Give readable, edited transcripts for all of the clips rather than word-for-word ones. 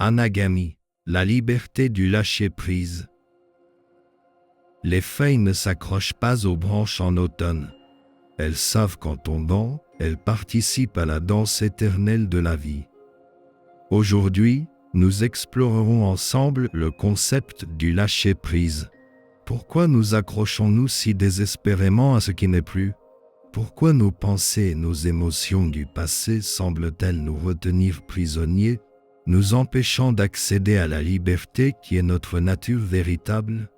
Anagami, la liberté du lâcher-prise. Les feuilles ne s'accrochent pas aux branches en automne. Elles savent qu'en tombant, elles participent à la danse éternelle de la vie. Aujourd'hui, nous explorerons ensemble le concept du lâcher-prise. Pourquoi nous accrochons-nous si désespérément à ce qui n'est plus? Pourquoi nos pensées et nos émotions du passé semblent-elles nous retenir prisonniers, nous empêchant d'accéder à la liberté qui est notre nature véritable?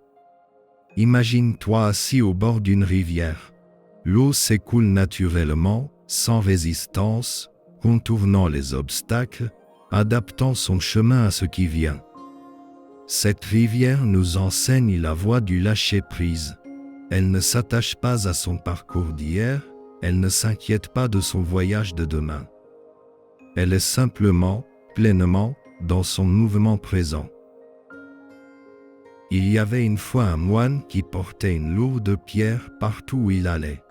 Imagine-toi assis au bord d'une rivière. L'eau s'écoule naturellement, sans résistance, contournant les obstacles, adaptant son chemin à ce qui vient. Cette rivière nous enseigne la voie du lâcher-prise. Elle ne s'attache pas à son parcours d'hier, elle ne s'inquiète pas de son voyage de demain. Elle est simplement, pleinement, dans son mouvement présent. Il y avait une fois un moine qui portait une lourde pierre partout où il allait.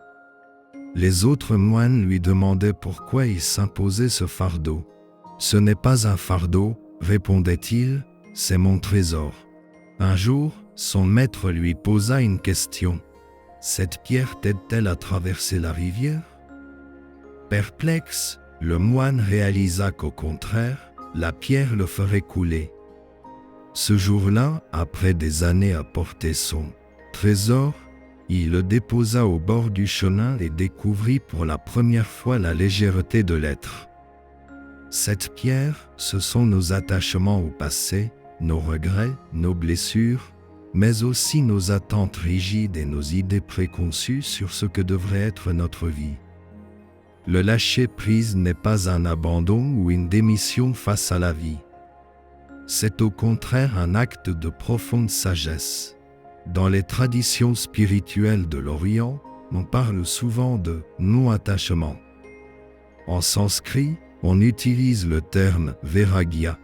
Les autres moines lui demandaient pourquoi il s'imposait ce fardeau. « Ce n'est pas un fardeau, répondait-il, c'est mon trésor. » Un jour, son maître lui posa une question. « Cette pierre t'aide-t-elle à traverser la rivière ?» Perplexe, le moine réalisa qu'au contraire, la pierre le ferait couler. Ce jour-là, après des années à porter son trésor, il le déposa au bord du chemin et découvrit pour la première fois la légèreté de l'être. Cette pierre, ce sont nos attachements au passé, nos regrets, nos blessures, mais aussi nos attentes rigides et nos idées préconçues sur ce que devrait être notre vie. Le lâcher-prise n'est pas un abandon ou une démission face à la vie. C'est au contraire un acte de profonde sagesse. Dans les traditions spirituelles de l'Orient, on parle souvent de non-attachement. En sanskrit, on utilise le terme vairagya,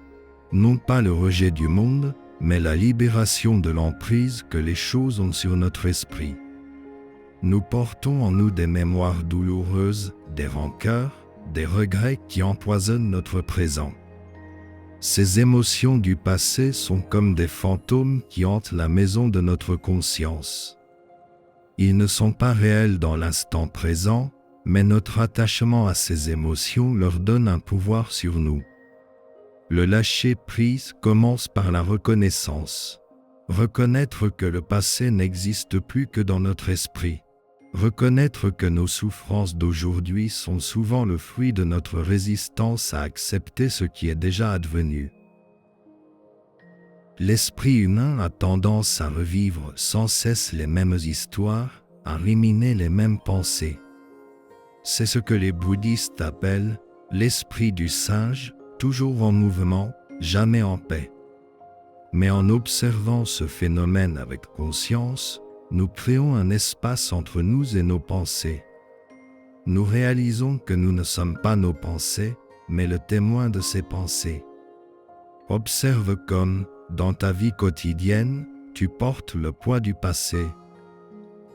non pas le rejet du monde, mais la libération de l'emprise que les choses ont sur notre esprit. Nous portons en nous des mémoires douloureuses, des rancœurs, des regrets qui empoisonnent notre présent. Ces émotions du passé sont comme des fantômes qui hantent la maison de notre conscience. Ils ne sont pas réels dans l'instant présent, mais notre attachement à ces émotions leur donne un pouvoir sur nous. Le lâcher-prise commence par la reconnaissance. Reconnaître que le passé n'existe plus que dans notre esprit. Reconnaître que nos souffrances d'aujourd'hui sont souvent le fruit de notre résistance à accepter ce qui est déjà advenu. L'esprit humain a tendance à revivre sans cesse les mêmes histoires, à ruminer les mêmes pensées. C'est ce que les bouddhistes appellent l'esprit du singe, toujours en mouvement, jamais en paix. Mais en observant ce phénomène avec conscience, nous créons un espace entre nous et nos pensées. Nous réalisons que nous ne sommes pas nos pensées, mais le témoin de ces pensées. Observe comme, dans ta vie quotidienne, tu portes le poids du passé.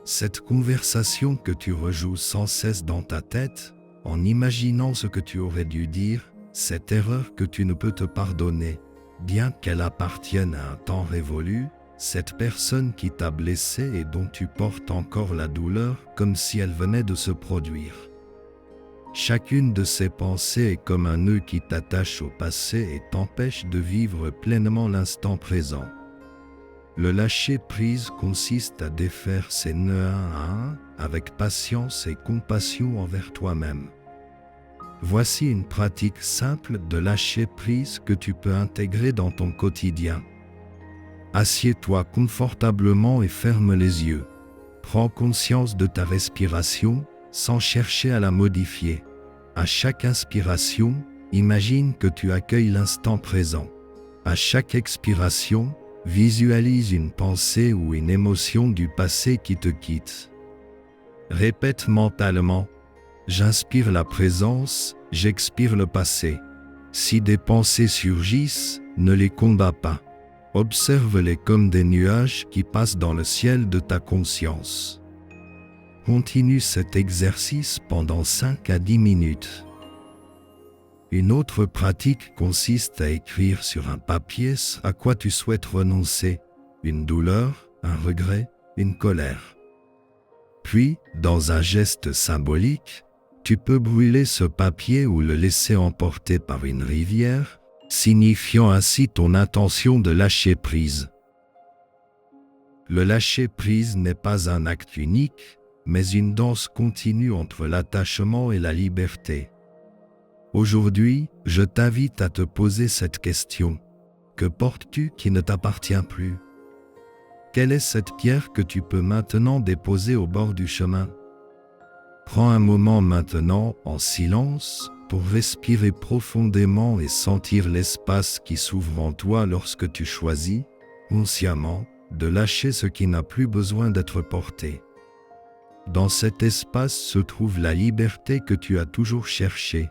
Cette conversation que tu rejoues sans cesse dans ta tête, en imaginant ce que tu aurais dû dire, cette erreur que tu ne peux te pardonner, bien qu'elle appartienne à un temps révolu, cette personne qui t'a blessé et dont tu portes encore la douleur comme si elle venait de se produire. Chacune de ces pensées est comme un nœud qui t'attache au passé et t'empêche de vivre pleinement l'instant présent. Le lâcher-prise consiste à défaire ces nœuds un à un avec patience et compassion envers toi-même. Voici une pratique simple de lâcher-prise que tu peux intégrer dans ton quotidien. Assieds-toi confortablement et ferme les yeux. Prends conscience de ta respiration sans chercher à la modifier. À chaque inspiration, imagine que tu accueilles l'instant présent. À chaque expiration, visualise une pensée ou une émotion du passé qui te quitte. Répète mentalement « J'inspire la présence, j'expire le passé ». Si des pensées surgissent, ne les combats pas. Observe-les comme des nuages qui passent dans le ciel de ta conscience. Continue cet exercice pendant 5 à 10 minutes. Une autre pratique consiste à écrire sur un papier ce à quoi tu souhaites renoncer, une douleur, un regret, une colère. Puis, dans un geste symbolique, tu peux brûler ce papier ou le laisser emporter par une rivière, signifiant ainsi ton intention de lâcher prise. Le lâcher prise n'est pas un acte unique, mais une danse continue entre l'attachement et la liberté. Aujourd'hui, je t'invite à te poser cette question. Que portes-tu qui ne t'appartient plus? Quelle est cette pierre que tu peux maintenant déposer au bord du chemin? Prends un moment maintenant en silence pour respirer profondément et sentir l'espace qui s'ouvre en toi lorsque tu choisis, consciemment, de lâcher ce qui n'a plus besoin d'être porté. Dans cet espace se trouve la liberté que tu as toujours cherchée.